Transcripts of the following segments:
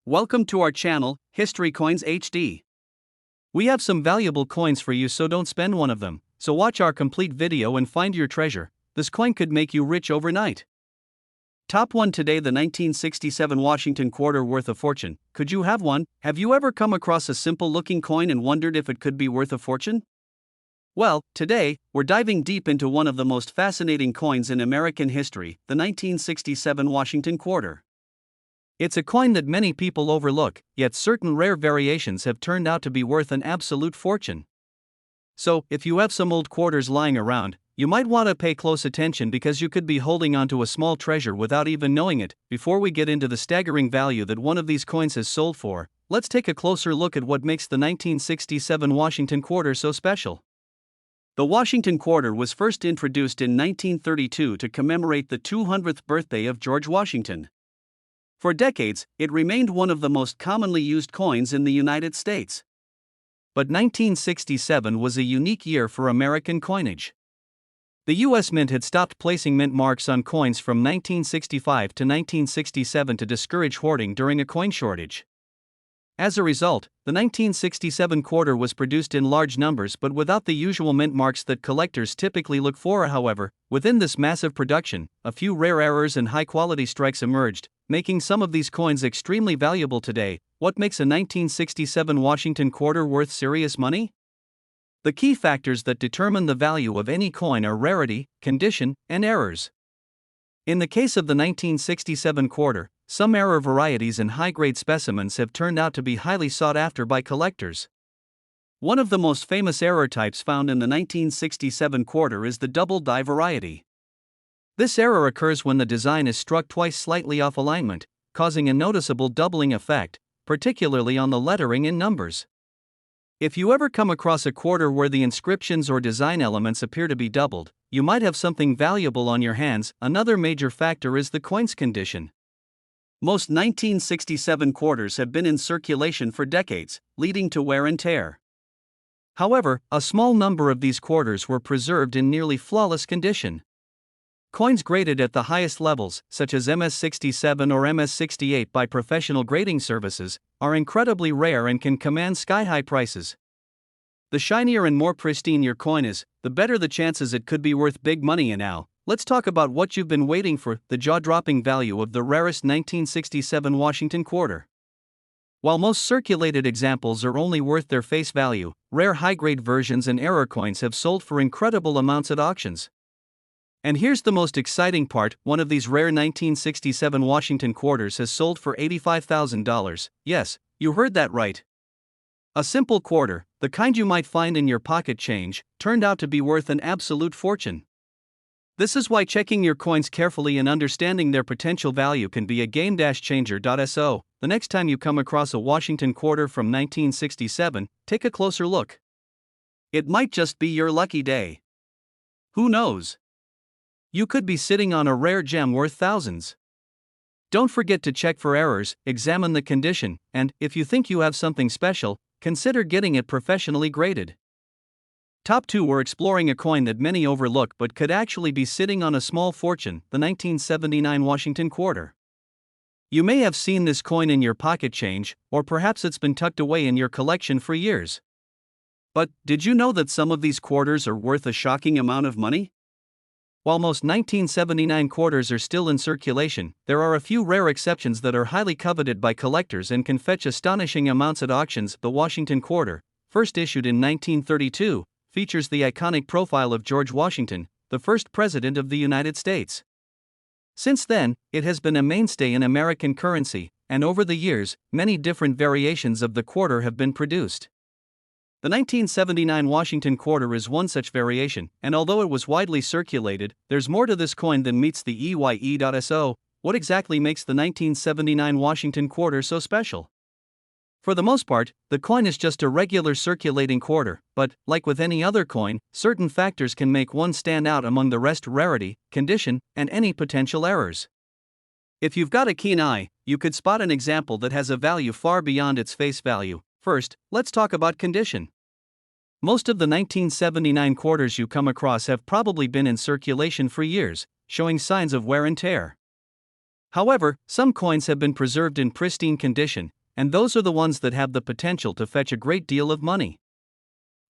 Welcome to our channel, History Coins HD. We have some valuable coins for you, so don't spend one of them. So watch our complete video and find your treasure. This coin could make you rich overnight. Top 1 today: the 1967 Washington quarter, worth a fortune. Could you have one? Have you ever come across a simple looking coin and wondered if it could be worth a fortune? Well, today, we're diving deep into one of the most fascinating coins in American history, the 1967 Washington quarter. It's a coin that many people overlook, yet certain rare variations have turned out to be worth an absolute fortune. So, if you have some old quarters lying around, you might want to pay close attention, because you could be holding onto a small treasure without even knowing it. Before we get into the staggering value that one of these coins has sold for, let's take a closer look at what makes the 1967 Washington quarter so special. The Washington quarter was first introduced in 1932 to commemorate the 200th birthday of George Washington. For decades, it remained one of the most commonly used coins in the United States. But 1967 was a unique year for American coinage. The U.S. Mint had stopped placing mint marks on coins from 1965 to 1967 to discourage hoarding during a coin shortage. As a result, the 1967 quarter was produced in large numbers but without the usual mint marks that collectors typically look for. However, within this massive production, a few rare errors and high-quality strikes emerged, making some of these coins extremely valuable today. What makes a 1967 Washington quarter worth serious money? The key factors that determine the value of any coin are rarity, condition, and errors. In the case of the 1967 quarter, some error varieties and high-grade specimens have turned out to be highly sought after by collectors. One of the most famous error types found in the 1967 quarter is the double die variety. This error occurs when the design is struck twice slightly off alignment, causing a noticeable doubling effect, particularly on the lettering and numbers. If you ever come across a quarter where the inscriptions or design elements appear to be doubled, you might have something valuable on your hands. Another major factor is the coin's condition. Most 1967 quarters have been in circulation for decades, leading to wear and tear. However, a small number of these quarters were preserved in nearly flawless condition. Coins graded at the highest levels, such as MS-67 or MS-68 by professional grading services, are incredibly rare and can command sky-high prices. The shinier and more pristine your coin is, the better the chances it could be worth big money. And now, let's talk about what you've been waiting for: the jaw-dropping value of the rarest 1967 Washington quarter. While most circulated examples are only worth their face value, rare high-grade versions and error coins have sold for incredible amounts at auctions. And here's the most exciting part: one of these rare 1967 Washington quarters has sold for $85,000. Yes, you heard that right. A simple quarter, the kind you might find in your pocket change, turned out to be worth an absolute fortune. This is why checking your coins carefully and understanding their potential value can be a game-changer. So, the next time you come across a Washington quarter from 1967, take a closer look. It might just be your lucky day. Who knows? You could be sitting on a rare gem worth thousands. Don't forget to check for errors, examine the condition, and, if you think you have something special, consider getting it professionally graded. Top 2, we're exploring a coin that many overlook but could actually be sitting on a small fortune: the 1979 Washington quarter. You may have seen this coin in your pocket change, or perhaps it's been tucked away in your collection for years. But, did you know that some of these quarters are worth a shocking amount of money? While most 1979 quarters are still in circulation, there are a few rare exceptions that are highly coveted by collectors and can fetch astonishing amounts at auctions. The Washington quarter, first issued in 1932, features the iconic profile of George Washington, the first president of the United States. Since then, it has been a mainstay in American currency, and over the years, many different variations of the quarter have been produced. The 1979 Washington quarter is one such variation, and although it was widely circulated, there's more to this coin than meets the eye. So, what exactly makes the 1979 Washington quarter so special? For the most part, the coin is just a regular circulating quarter, but, like with any other coin, certain factors can make one stand out among the rest: rarity, condition, and any potential errors. If you've got a keen eye, you could spot an example that has a value far beyond its face value. First, let's talk about condition. Most of the 1979 quarters you come across have probably been in circulation for years, showing signs of wear and tear. However, some coins have been preserved in pristine condition, and those are the ones that have the potential to fetch a great deal of money.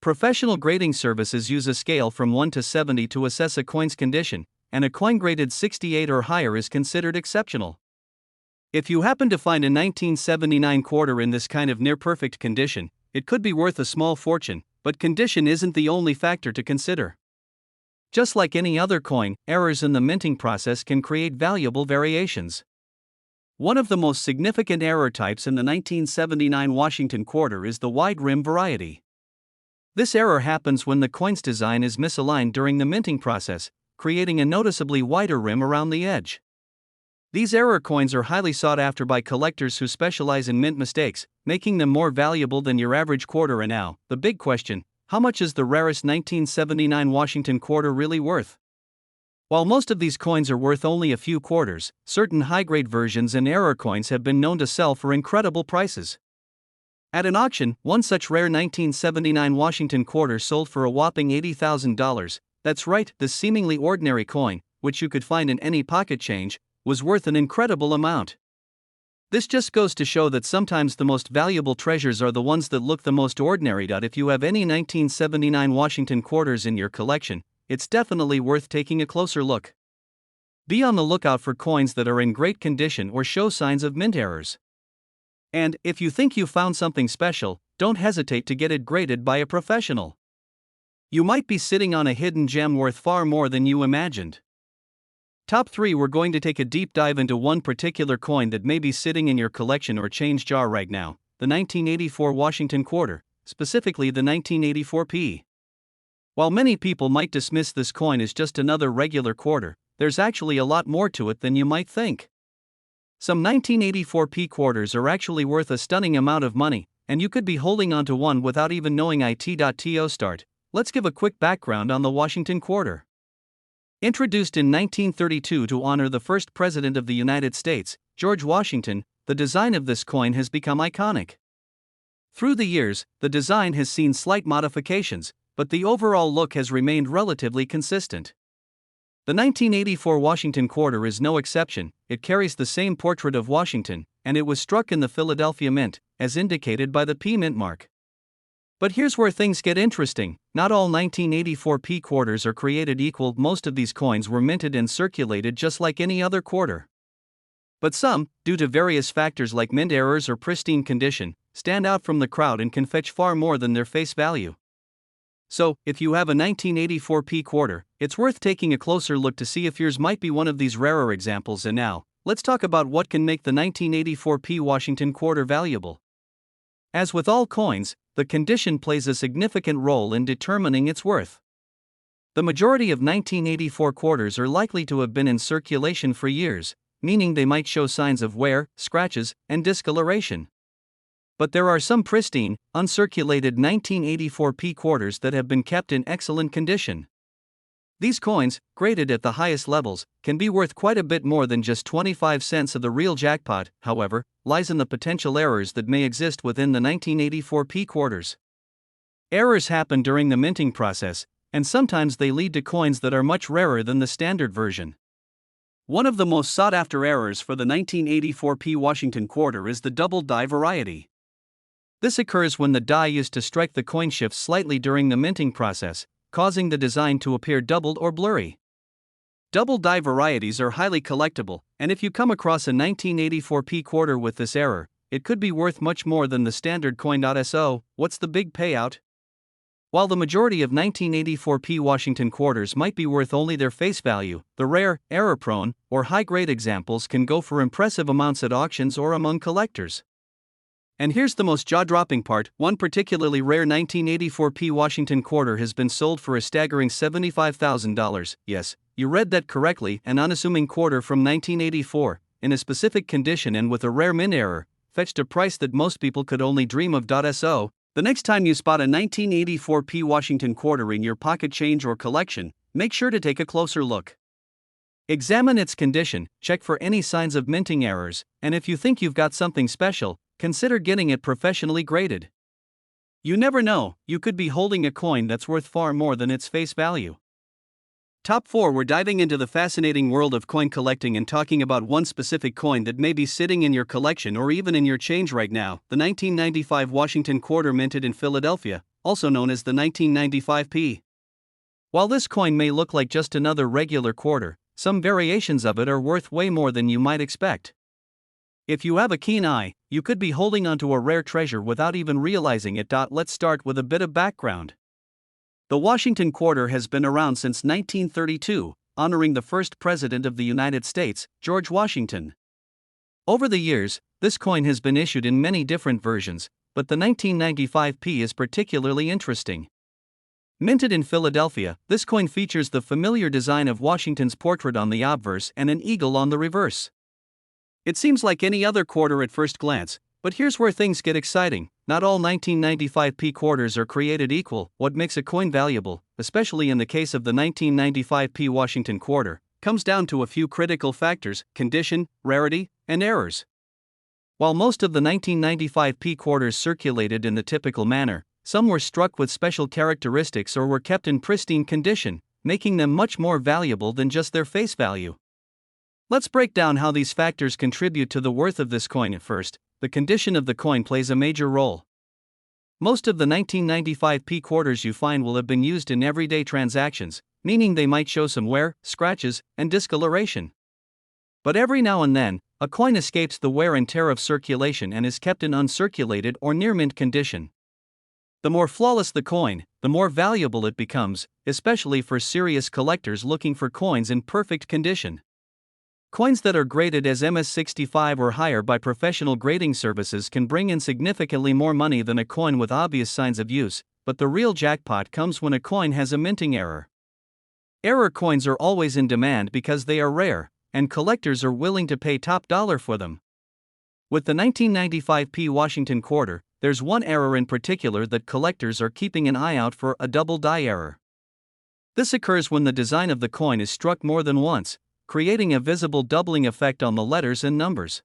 Professional grading services use a scale from 1 to 70 to assess a coin's condition, and a coin graded 68 or higher is considered exceptional. If you happen to find a 1979 quarter in this kind of near-perfect condition, it could be worth a small fortune, but condition isn't the only factor to consider. Just like any other coin, errors in the minting process can create valuable variations. One of the most significant error types in the 1979 Washington quarter is the wide rim variety. This error happens when the coin's design is misaligned during the minting process, creating a noticeably wider rim around the edge. These error coins are highly sought after by collectors who specialize in mint mistakes, making them more valuable than your average quarter. And now, the big question: how much is the rarest 1979 Washington quarter really worth? While most of these coins are worth only a few quarters, certain high-grade versions and error coins have been known to sell for incredible prices. At an auction, one such rare 1979 Washington quarter sold for a whopping $80,000. That's right, this seemingly ordinary coin, which you could find in any pocket change, was worth an incredible amount. This just goes to show that sometimes the most valuable treasures are the ones that look the most ordinary. If you have any 1979 Washington quarters in your collection, it's definitely worth taking a closer look. Be on the lookout for coins that are in great condition or show signs of mint errors. And, if you think you found something special, don't hesitate to get it graded by a professional. You might be sitting on a hidden gem worth far more than you imagined. Top 3. We're going to take a deep dive into one particular coin that may be sitting in your collection or change jar right now, the 1984 Washington quarter, specifically the 1984p. While many people might dismiss this coin as just another regular quarter, there's actually a lot more to it than you might think. Some 1984p quarters are actually worth a stunning amount of money, and you could be holding onto one without even knowing it. To start, let's give a quick background on the Washington quarter. Introduced in 1932 to honor the first president of the United States, George Washington, the design of this coin has become iconic. Through the years, the design has seen slight modifications, but the overall look has remained relatively consistent. The 1984 Washington quarter is no exception. It carries the same portrait of Washington, and it was struck in the Philadelphia Mint, as indicated by the P Mint mark. But here's where things get interesting. Not all 1984p quarters are created equal. Most of these coins were minted and circulated just like any other quarter. But some, due to various factors like mint errors or pristine condition, stand out from the crowd and can fetch far more than their face value. So, if you have a 1984p quarter, it's worth taking a closer look to see if yours might be one of these rarer examples. And now, let's talk about what can make the 1984p Washington quarter valuable. As with all coins, the condition plays a significant role in determining its worth. The majority of 1984 quarters are likely to have been in circulation for years, meaning they might show signs of wear, scratches, and discoloration. But there are some pristine, uncirculated 1984p quarters that have been kept in excellent condition. These coins, graded at the highest levels, can be worth quite a bit more than just 25 cents. Of the real jackpot, however, lies in the potential errors that may exist within the 1984p quarters. Errors happen during the minting process, and sometimes they lead to coins that are much rarer than the standard version. One of the most sought-after errors for the 1984p Washington quarter is the double die variety. This occurs when the die used to strike the coin shifts slightly during the minting process, causing the design to appear doubled or blurry. Double die varieties are highly collectible, and if you come across a 1984p quarter with this error, it could be worth much more than the standard coin. So, what's the big payout? While the majority of 1984p Washington quarters might be worth only their face value, the rare, error-prone, or high-grade examples can go for impressive amounts at auctions or among collectors. And here's the most jaw-dropping part: one particularly rare 1984p Washington quarter has been sold for a staggering $75,000. Yes, you read that correctly. An unassuming quarter from 1984, in a specific condition and with a rare mint error, fetched a price that most people could only dream of. So, the next time you spot a 1984p Washington quarter in your pocket change or collection, make sure to take a closer look. Examine its condition, check for any signs of minting errors, and if you think you've got something special, consider getting it professionally graded. You never know, you could be holding a coin that's worth far more than its face value. Top 4. We're diving into the fascinating world of coin collecting and talking about one specific coin that may be sitting in your collection or even in your change right now, the 1995 Washington Quarter minted in Philadelphia, also known as the 1995p. While this coin may look like just another regular quarter, some variations of it are worth way more than you might expect. If you have a keen eye, you could be holding onto a rare treasure without even realizing it. Let's start with a bit of background. The Washington Quarter has been around since 1932, honoring the first president of the United States, George Washington. Over the years, this coin has been issued in many different versions, but the 1995p is particularly interesting. Minted in Philadelphia, this coin features the familiar design of Washington's portrait on the obverse and an eagle on the reverse. It seems like any other quarter at first glance, but here's where things get exciting. Not all 1995p quarters are created equal. What makes a coin valuable, especially in the case of the 1995p Washington Quarter, comes down to a few critical factors: condition, rarity, and errors. While most of the 1995p quarters circulated in the typical manner, some were struck with special characteristics or were kept in pristine condition, making them much more valuable than just their face value. Let's break down how these factors contribute to the worth of this coin. At first, the condition of the coin plays a major role. Most of the 1995p quarters you find will have been used in everyday transactions, meaning they might show some wear, scratches, and discoloration. But every now and then, a coin escapes the wear and tear of circulation and is kept in uncirculated or near mint condition. The more flawless the coin, the more valuable it becomes, especially for serious collectors looking for coins in perfect condition. Coins that are graded as MS65 or higher by professional grading services can bring in significantly more money than a coin with obvious signs of use, but the real jackpot comes when a coin has a minting error. Error coins are always in demand because they are rare, and collectors are willing to pay top dollar for them. With the 1995p Washington Quarter, there's one error in particular that collectors are keeping an eye out for: a double die error. This occurs when the design of the coin is struck more than once, creating a visible doubling effect on the letters and numbers.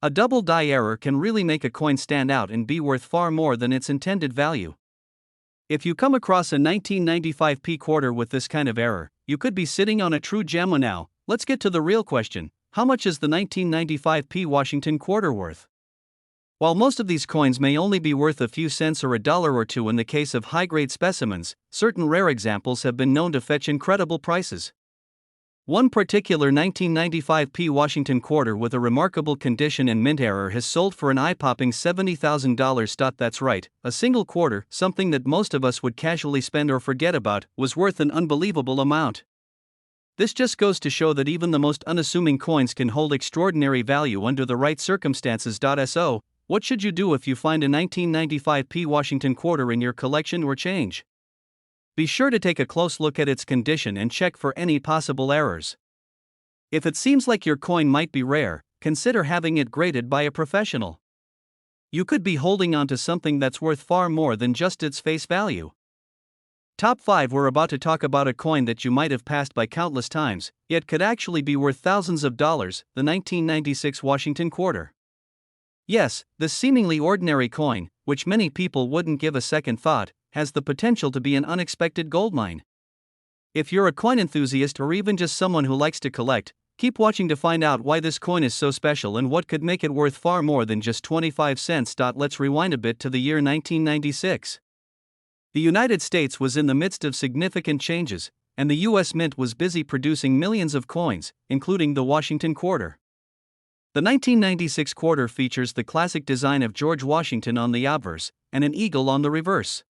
A double die error can really make a coin stand out and be worth far more than its intended value. If you come across a 1995p quarter with this kind of error, you could be sitting on a true gem. Now, let's get to the real question: how much is the 1995p Washington Quarter worth? While most of these coins may only be worth a few cents or a dollar or two in the case of high-grade specimens, certain rare examples have been known to fetch incredible prices. One particular 1995p Washington Quarter with a remarkable condition and mint error has sold for an eye-popping $70,000. That's right, a single quarter, something that most of us would casually spend or forget about, was worth an unbelievable amount. This just goes to show that even the most unassuming coins can hold extraordinary value under the right circumstances. So, what should you do if you find a 1995p Washington Quarter in your collection or change? Be sure to take a close look at its condition and check for any possible errors. If it seems like your coin might be rare, consider having it graded by a professional. You could be holding onto something that's worth far more than just its face value. Top 5. We're about to talk about a coin that you might have passed by countless times, yet could actually be worth thousands of dollars: the 1996 Washington Quarter. Yes, this seemingly ordinary coin, which many people wouldn't give a second thought, has the potential to be an unexpected goldmine. If you're a coin enthusiast or even just someone who likes to collect, keep watching to find out why this coin is so special and what could make it worth far more than just 25 cents. Let's rewind a bit to the year 1996. The United States was in the midst of significant changes, and the U.S. Mint was busy producing millions of coins, including the Washington Quarter. The 1996 quarter features the classic design of George Washington on the obverse, and an eagle on the reverse.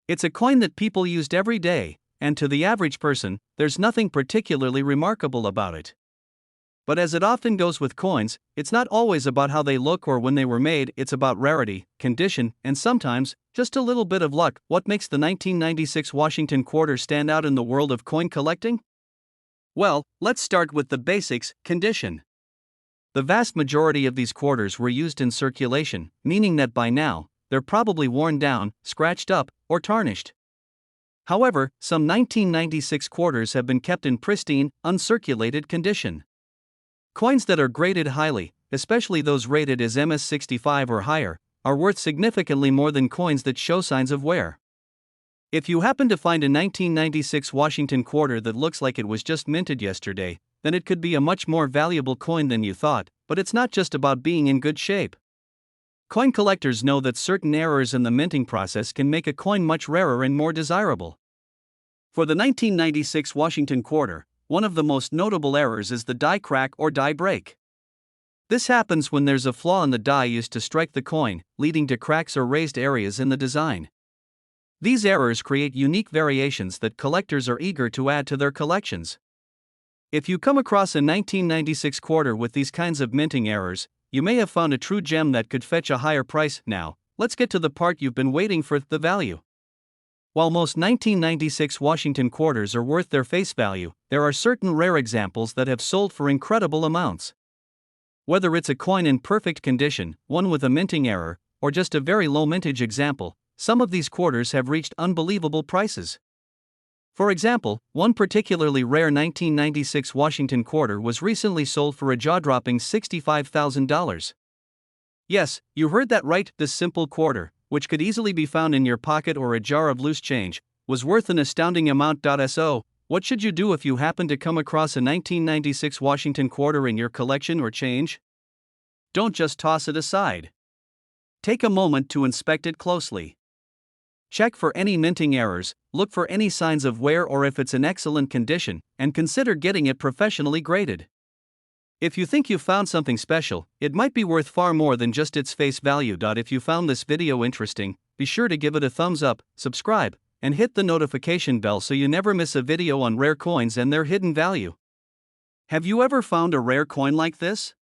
It's a coin that people used every day, and to the average person, there's nothing particularly remarkable about it. But as it often goes with coins, it's not always about how they look or when they were made. It's about rarity, condition, and sometimes, just a little bit of luck. What makes the 1996 Washington Quarter stand out in the world of coin collecting? Well, let's start with the basics: condition. The vast majority of these quarters were used in circulation, meaning that by now, they're probably worn down, scratched up, or tarnished. However, some 1996 quarters have been kept in pristine, uncirculated condition. Coins that are graded highly, especially those rated as MS65 or higher, are worth significantly more than coins that show signs of wear. If you happen to find a 1996 Washington quarter that looks like it was just minted yesterday, then it could be a much more valuable coin than you thought, but it's not just about being in good shape. Coin collectors know that certain errors in the minting process can make a coin much rarer and more desirable. For the 1996 Washington quarter, one of the most notable errors is the die crack or die break. This happens when there's a flaw in the die used to strike the coin, leading to cracks or raised areas in the design. These errors create unique variations that collectors are eager to add to their collections. If you come across a 1996 quarter with these kinds of minting errors, you may have found a true gem that could fetch a higher price. Now, let's get to the part you've been waiting for, the value. While most 1996 Washington quarters are worth their face value, there are certain rare examples that have sold for incredible amounts. Whether it's a coin in perfect condition, one with a minting error, or just a very low mintage example, some of these quarters have reached unbelievable prices. For example, one particularly rare 1996 Washington quarter was recently sold for a jaw-dropping $65,000. Yes, you heard that right, this simple quarter, which could easily be found in your pocket or a jar of loose change, was worth an astounding amount. So, what should you do if you happen to come across a 1996 Washington quarter in your collection or change? Don't just toss it aside. Take a moment to inspect it closely. Check for any minting errors, look for any signs of wear or if it's in excellent condition, and consider getting it professionally graded. If you think you found something special, it might be worth far more than just its face value. If you found this video interesting, be sure to give it a thumbs up, subscribe, and hit the notification bell so you never miss a video on rare coins and their hidden value. Have you ever found a rare coin like this?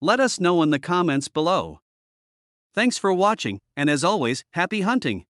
Let us know in the comments below. Thanks for watching, and as always, happy hunting!